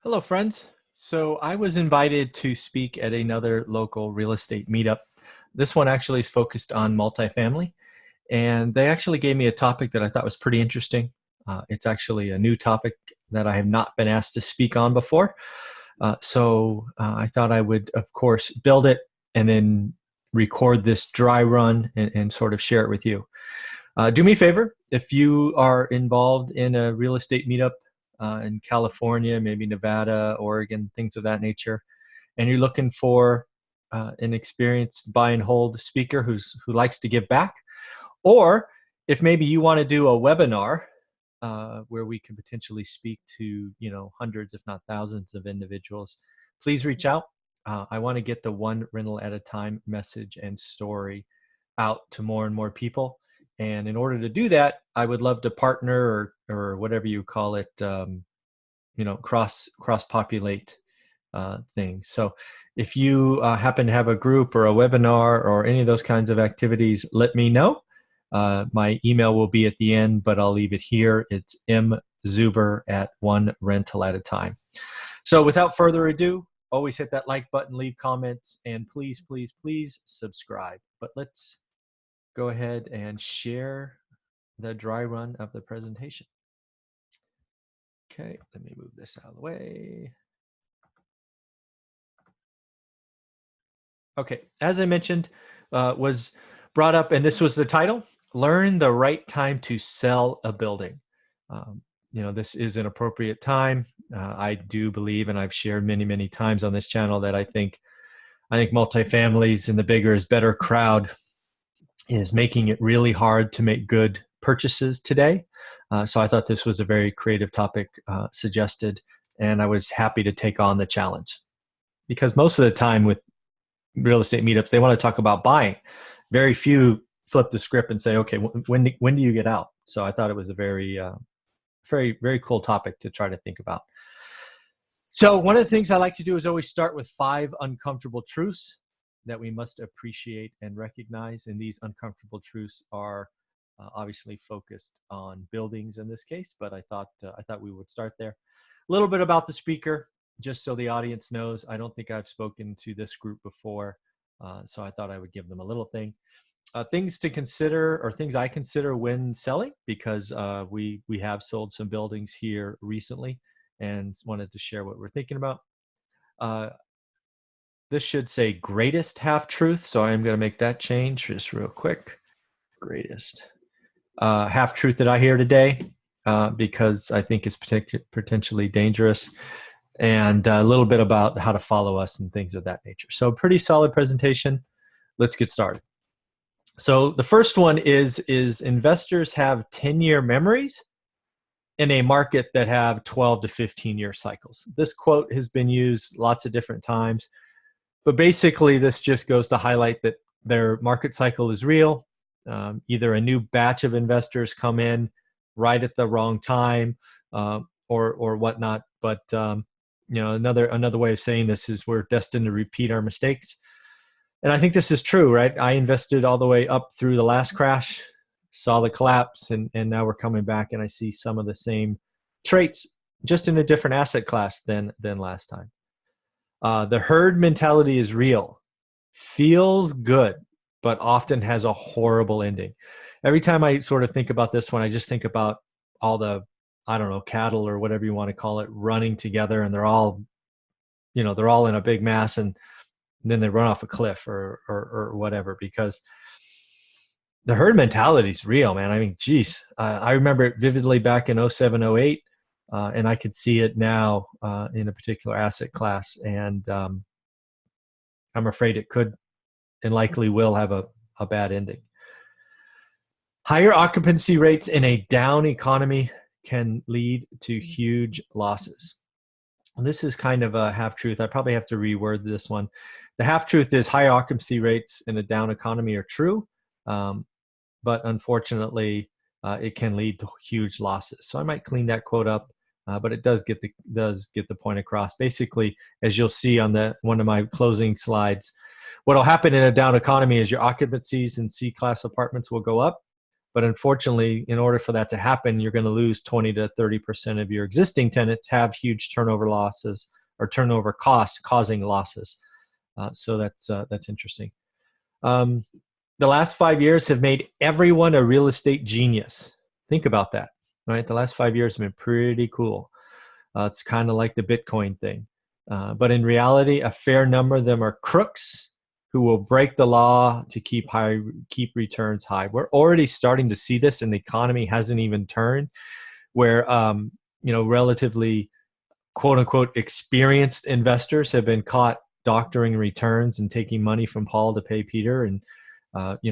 Hello, friends. So I was invited to speak at another local real estate meetup. This one actually is focused on multifamily, and they actually gave me a topic that I thought was pretty interesting. It's actually a new topic that I have not been asked to speak on before. So I thought I would, of course, build it and then record this dry run and sort of share it with you. Do me a favor, if you are involved in a real estate meetup in California, maybe Nevada, Oregon, things of that nature, and you're looking for an experienced buy and hold speaker who likes to give back, or if maybe you want to do a webinar where we can potentially speak to hundreds, if not thousands, of individuals, please reach out. I want to get the one rental at a time message and story out to more and more people. And in order to do that, I would love to partner or whatever you call it, cross populate things. So if you happen to have a group or a webinar or any of those kinds of activities, let me know. My email will be at the end, but I'll leave it here. It's mzuber@onerental@a-time. So without further ado, always hit that like button, leave comments, and please, please, please subscribe. But let's go ahead and share the dry run of the presentation. Okay, let me move this out of the way. Okay, as I mentioned, was brought up, and this was the title: Learn the Right Time to Sell a Building. This is an appropriate time. I do believe, and I've shared many, many times on this channel, that I think multifamilies and the bigger is better crowd is making it really hard to make good purchases today. So I thought this was a very creative topic suggested, and I was happy to take on the challenge. Because most of the time with real estate meetups, they want to talk about buying. Very few flip the script and say, okay, when do you get out? So I thought it was a very, very cool topic to try to think about. So one of the things I like to do is always start with 5 uncomfortable truths that we must appreciate and recognize. And these uncomfortable truths are obviously focused on buildings in this case, but I thought we would start there. A little bit about the speaker, just so the audience knows. I don't think I've spoken to this group before, so I thought I would give them a little thing. Things to consider, or things I consider when selling, because we have sold some buildings here recently and wanted to share what we're thinking about. This should say greatest half-truth, so I'm going to make that change just real quick. Greatest half-truth that I hear today, because I think it's potentially dangerous, and a little bit about how to follow us and things of that nature. So pretty solid presentation. Let's get started. So the first one is investors have 10-year memories in a market that have 12 to 15-year cycles. This quote has been used lots of different times, but basically this just goes to highlight that their market cycle is real. Either a new batch of investors come in right at the wrong time, or whatnot. But another way of saying this is we're destined to repeat our mistakes. And I think this is true, right? I invested all the way up through the last crash, saw the collapse, and now we're coming back, and I see some of the same traits, just in a different asset class than last time. The herd mentality is real, feels good, but often has a horrible ending. Every time I sort of think about this one, I just think about all the, cattle or whatever you want to call it, running together, and they're all in a big mass, and then they run off a cliff or whatever, because the herd mentality is real, man. I mean, geez, I remember it vividly back in 07, 08, and I could see it now in a particular asset class, and I'm afraid it could and likely will have a bad ending. Higher occupancy rates in a down economy can lead to huge losses. And this is kind of a half-truth. I probably have to reword this one. The half-truth is high occupancy rates in a down economy are true, but unfortunately, it can lead to huge losses. So I might clean that quote up, but it does get the point across. Basically, as you'll see on one of my closing slides, what will happen in a down economy is your occupancies in C-class apartments will go up, But unfortunately, in order for that to happen, you're going to lose 20 to 30% of your existing tenants have huge turnover losses or turnover costs causing losses. So that's interesting. The last 5 years have made everyone a real estate genius. Think about that, right? The last 5 years have been pretty cool. It's kind of like the Bitcoin thing. But in reality, a fair number of them are crooks who will break the law to keep returns high. We're already starting to see this, and the economy hasn't even turned, where relatively quote unquote experienced investors have been caught doctoring returns and taking money from Paul to pay Peter, and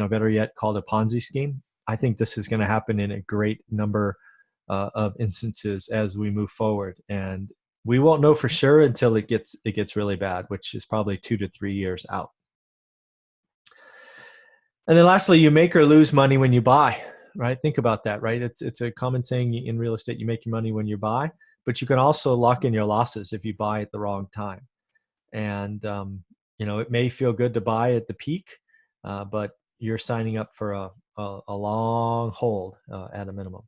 better yet, called a Ponzi scheme. I think this is going to happen in a great number of instances as we move forward, and we won't know for sure until it gets really bad, which is probably 2 to 3 years out. And then lastly, you make or lose money when you buy, right? Think about that, right? It's a common saying in real estate, you make your money when you buy, but you can also lock in your losses if you buy at the wrong time. And, it may feel good to buy at the peak, but you're signing up for a long hold at a minimum.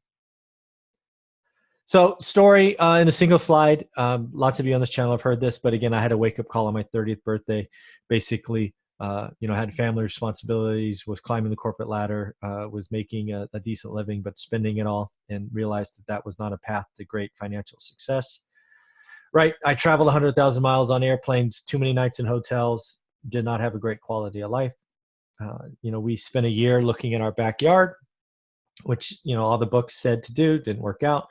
So story in a single slide. Lots of you on this channel have heard this, but again, I had a wake-up call on my 30th birthday. Basically, had family responsibilities, was climbing the corporate ladder, was making a decent living, but spending it all, and realized that was not a path to great financial success. Right. I traveled 100,000 miles on airplanes, too many nights in hotels, did not have a great quality of life. We spent a year looking at our backyard, which, all the books said to do, didn't work out.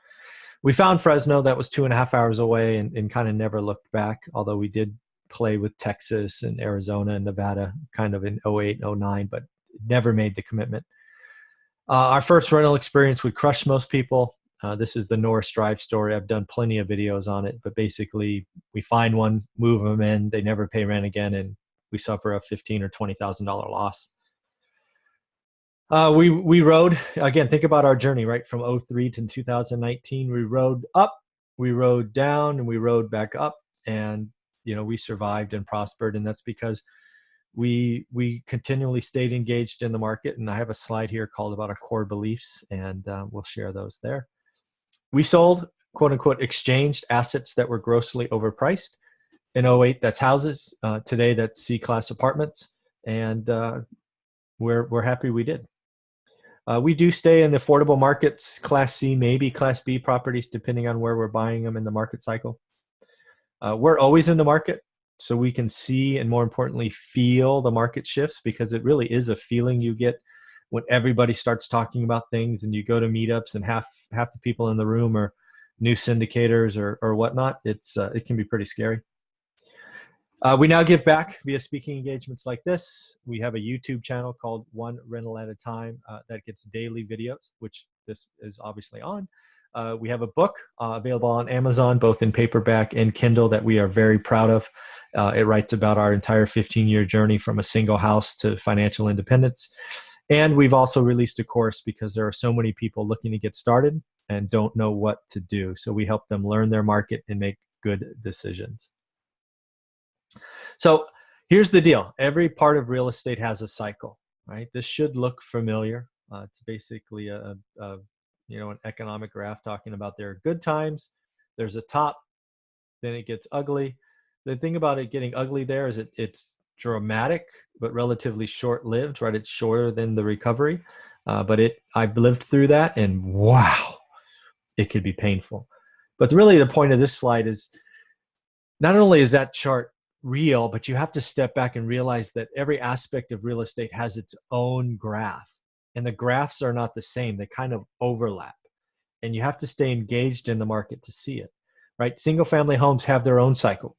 We found Fresno, that was 2.5 hours away, and kind of never looked back, although we did play with Texas and Arizona and Nevada kind of in 08, 09, but never made the commitment. Our first rental experience would crush most people. This is the Norris Drive story. I've done plenty of videos on it, but basically we find one, move them in, they never pay rent again, and we suffer a $15,000 or $20,000 loss. We rode, again, think about our journey, right? From 03 to 2019, we rode up, we rode down, and we rode back up, and we survived and prospered. And that's because we continually stayed engaged in the market. And I have a slide here called about our core beliefs, and we'll share those there. We sold, quote unquote, exchanged assets that were grossly overpriced. In 08, that's houses. Today, that's C-class apartments. And we're happy we did. We do stay in the affordable markets, Class C, maybe Class B properties, depending on where we're buying them in the market cycle. We're always in the market, so we can see and, more importantly, feel the market shifts, because it really is a feeling you get when everybody starts talking about things, and you go to meetups and half the people in the room are new syndicators or whatnot. It can be pretty scary. We now give back via speaking engagements like this. We have a YouTube channel called One Rental at a Time that gets daily videos, which this is obviously on. We have a book available on Amazon, both in paperback and Kindle, that we are very proud of. It writes about our entire 15-year journey from a single house to financial independence. And we've also released a course because there are so many people looking to get started and don't know what to do. So we help them learn their market and make good decisions. So here's the deal. Every part of real estate has a cycle, right? This should look familiar. It's basically an economic graph talking about there are good times, there's a top, then it gets ugly. The thing about it getting ugly there is it's dramatic, but relatively short-lived, right? It's shorter than the recovery. But I've lived through that, and wow, it could be painful. But really the point of this slide is not only is that chart real, but you have to step back and realize that every aspect of real estate has its own graph, and the graphs are not the same. They kind of overlap, and you have to stay engaged in the market to see it, right? Single family homes have their own cycle.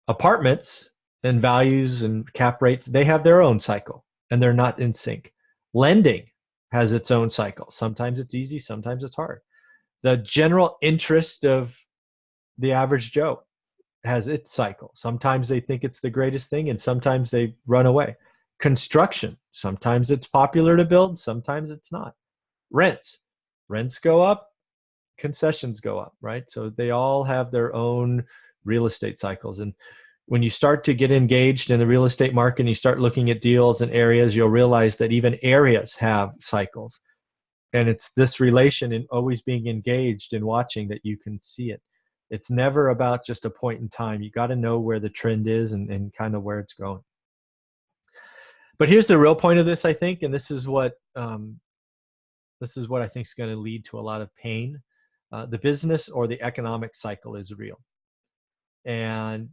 Apartments and values and cap rates, they have their own cycle, and they're not in sync. Lending has its own cycle. Sometimes it's easy, sometimes it's hard. The general interest of the average Joe has its cycle. Sometimes they think it's the greatest thing, and sometimes they run away. Construction, sometimes it's popular to build, sometimes it's not. Rents go up, concessions go up, right? So they all have their own real estate cycles. And When you start to get engaged in the real estate market and you start looking at deals and areas, you'll realize that even areas have cycles. And it's this relation and always being engaged and watching that you can see it. It's never about just a point in time. You got to know where the trend is and kind of where it's going. But here's the real point of this, I think, and this is what I think is going to lead to a lot of pain. The business or the economic cycle is real. And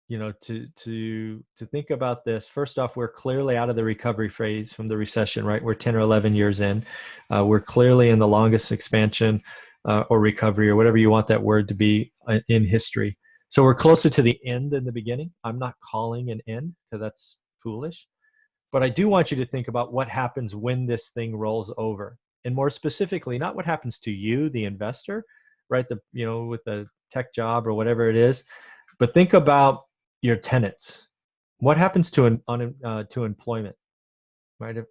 to think about this, first off, we're clearly out of the recovery phase from the recession, right? We're 10 or 11 years in. We're clearly in the longest expansion or recovery, or whatever you want that word to be, in history. So we're closer to the end than the beginning. I'm not calling an end because that's foolish. But I do want you to think about what happens when this thing rolls over. And more specifically, not what happens to you, the investor, right? With the tech job or whatever it is, but think about your tenants. What happens to employment, right? If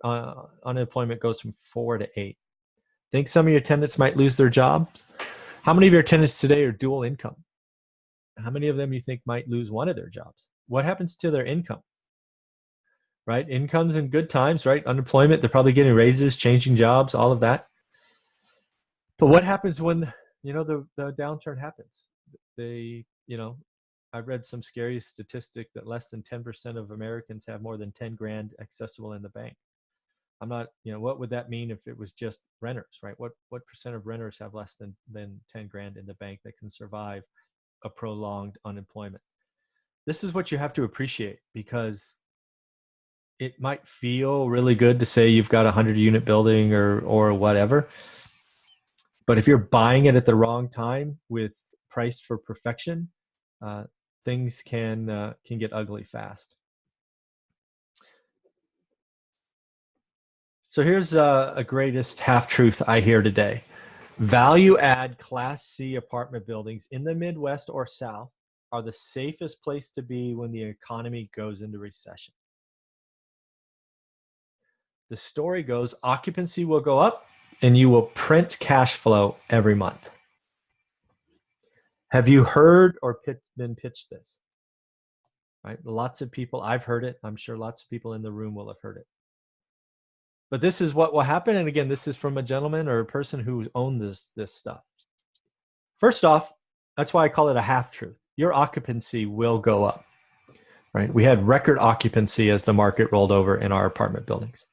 unemployment goes from 4 to 8. Think some of your tenants might lose their jobs. How many of your tenants today are dual income? How many of them you think might lose one of their jobs? What happens to their income? Right? Incomes in good times, right? Unemployment, they're probably getting raises, changing jobs, all of that. But what happens when, the downturn happens? I've read some scary statistic that less than 10% of Americans have more than 10 grand accessible in the bank. I'm not, what would that mean if it was just renters, right? What percent of renters have less than 10 grand in the bank that can survive a prolonged unemployment? This is what you have to appreciate, because it might feel really good to say you've got a 100-unit building or whatever. But if you're buying it at the wrong time with price for perfection, things can get ugly fast. So here's a greatest half-truth I hear today. Value-add Class C apartment buildings in the Midwest or South are the safest place to be when the economy goes into recession. The story goes, occupancy will go up and you will print cash flow every month. Have you heard or been pitched this? Right? Lots of people, I've heard it. I'm sure lots of people in the room will have heard it. But this is what will happen. And again, this is from a gentleman or a person who's owned this stuff. First off, that's why I call it a half-truth. Your occupancy will go up. Right? We had record occupancy as the market rolled over in our apartment buildings.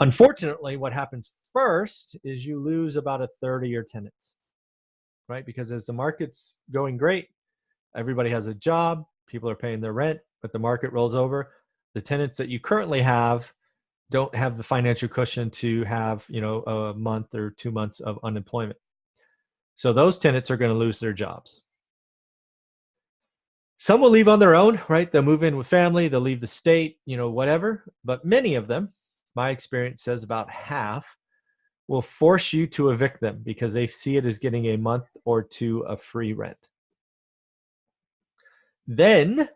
Unfortunately, what happens first is you lose about a third of your tenants, right? Because as the market's going great, everybody has a job, people are paying their rent, but the market rolls over. The tenants that you currently have don't have the financial cushion to have, a month or 2 months of unemployment. So those tenants are going to lose their jobs. Some will leave on their own, right? They'll move in with family, they'll leave the state, whatever. But many of them, my experience says about half, will force you to evict them because they see it as getting a month or two of free rent. Then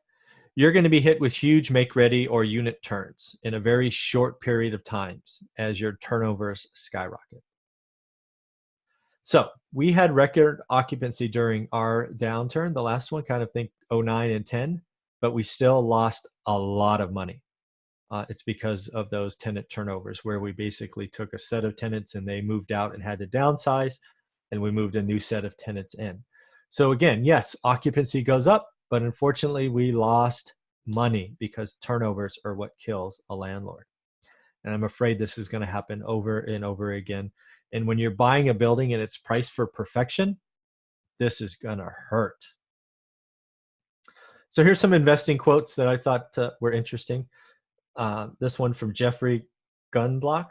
you're going to be hit with huge make-ready or unit turns in a very short period of times as your turnovers skyrocket. So we had record occupancy during our downturn, the last one, kind of think 09 and 10, but we still lost a lot of money. It's because of those tenant turnovers where we basically took a set of tenants and they moved out and had to downsize, and we moved a new set of tenants in. So again, yes, occupancy goes up, but unfortunately we lost money because turnovers are what kills a landlord. And I'm afraid this is going to happen over and over again. And when you're buying a building and it's priced for perfection, this is going to hurt. So here's some investing quotes that I thought were interesting. This one from Jeffrey Gundlach.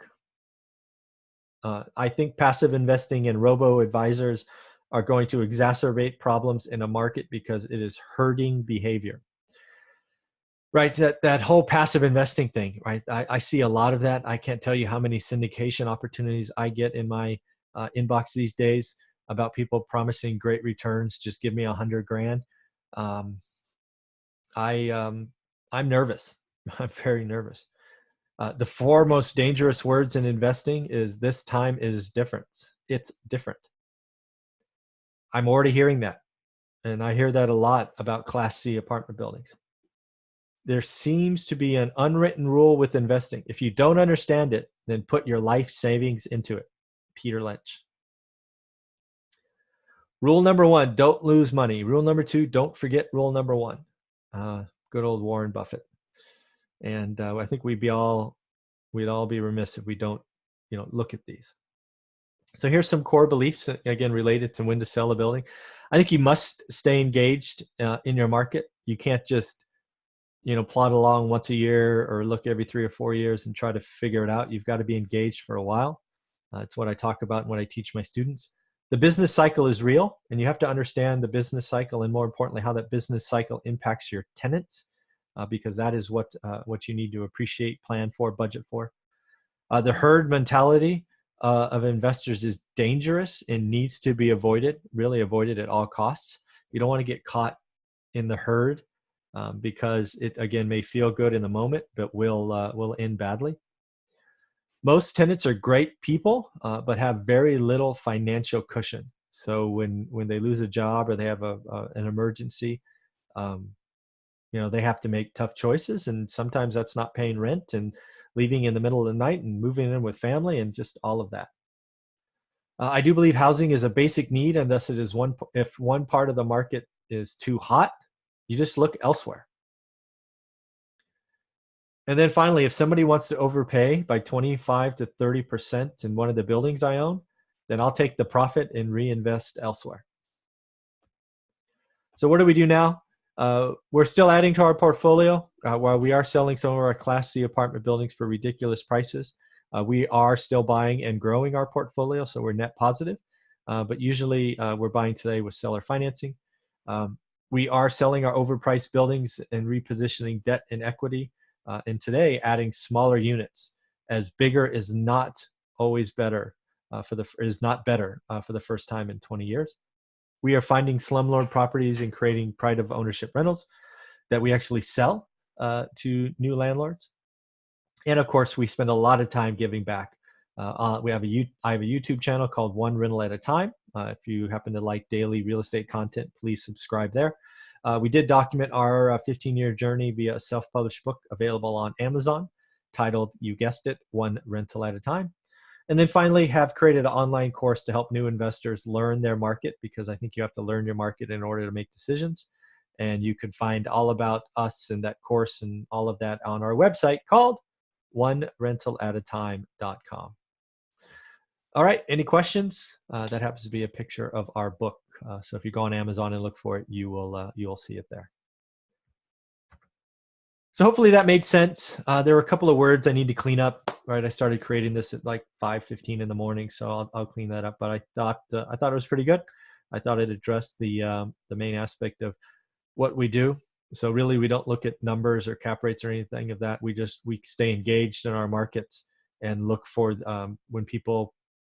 I think passive investing and robo-advisors are going to exacerbate problems in a market because it is hurting behavior. Right, that whole passive investing thing, right? I see a lot of that. I can't tell you how many syndication opportunities I get in my inbox these days about people promising great returns. Just give me 100 grand. I'm nervous. I'm very nervous. The 4 most dangerous words in investing is this time is different. It's different. I'm already hearing that. And I hear that a lot about Class C apartment buildings. There seems to be an unwritten rule with investing. If you don't understand it, then put your life savings into it. Peter Lynch. Rule number 1, don't lose money. Rule number 2, don't forget rule number 1. Good old Warren Buffett. And I think we'd all be remiss if we don't, look at these. So here's some core beliefs, again, related to when to sell a building. I think you must stay engaged in your market. You can't just, plod along once a year or look every 3 or 4 years and try to figure it out. You've got to be engaged for a while. It's what I talk about when I teach my students. The business cycle is real, and you have to understand the business cycle, and more importantly, how that business cycle impacts your tenants, because that is what you need to appreciate, plan for, budget for. The herd mentality of investors is dangerous and needs to be avoided, really avoided at all costs. You don't want to get caught in the herd because it, again, may feel good in the moment, but will end badly. Most tenants are great people, but have very little financial cushion. So when they lose a job or they have an emergency, they have to make tough choices, and sometimes that's not paying rent and leaving in the middle of the night and moving in with family and just all of that. I do believe housing is a basic need, and thus it is if one part of the market is too hot, you just look elsewhere. And then finally, if somebody wants to overpay by 25 to 30% in one of the buildings I own, then I'll take the profit and reinvest elsewhere. So what do we do now? We're still adding to our portfolio while we are selling some of our Class C apartment buildings for ridiculous prices. We are still buying and growing our portfolio, so we're net positive. But usually we're buying today with seller financing. We are selling our overpriced buildings and repositioning debt and equity. And today, adding smaller units, as bigger is not always better for the first time in 20 years. We are finding slumlord properties and creating pride of ownership rentals that we actually sell to new landlords. And of course, we spend a lot of time giving back. I have a YouTube channel called One Rental at a Time. If you happen to like daily real estate content, please subscribe there. We did document our 15-year journey via a self-published book available on Amazon titled, you guessed it, One Rental at a Time. And then finally, have created an online course to help new investors learn their market, because I think you have to learn your market in order to make decisions. And you can find all about us and that course and all of that on our website called onerentalatatime.com. All right, any questions? That happens to be a picture of our book. So if you go on Amazon and look for it, you will see it there. So hopefully that made sense. There were a couple of words I need to clean up. Right, I started creating this at like 5:15 in the morning, so I'll clean that up. But I thought it was pretty good. I thought it addressed the main aspect of what we do. So really, we don't look at numbers or cap rates or anything of that. We stay engaged in our markets and look for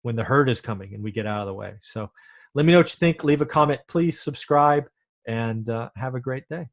when the herd is coming and we get out of the way. So let me know what you think. Leave a comment, please subscribe, and have a great day.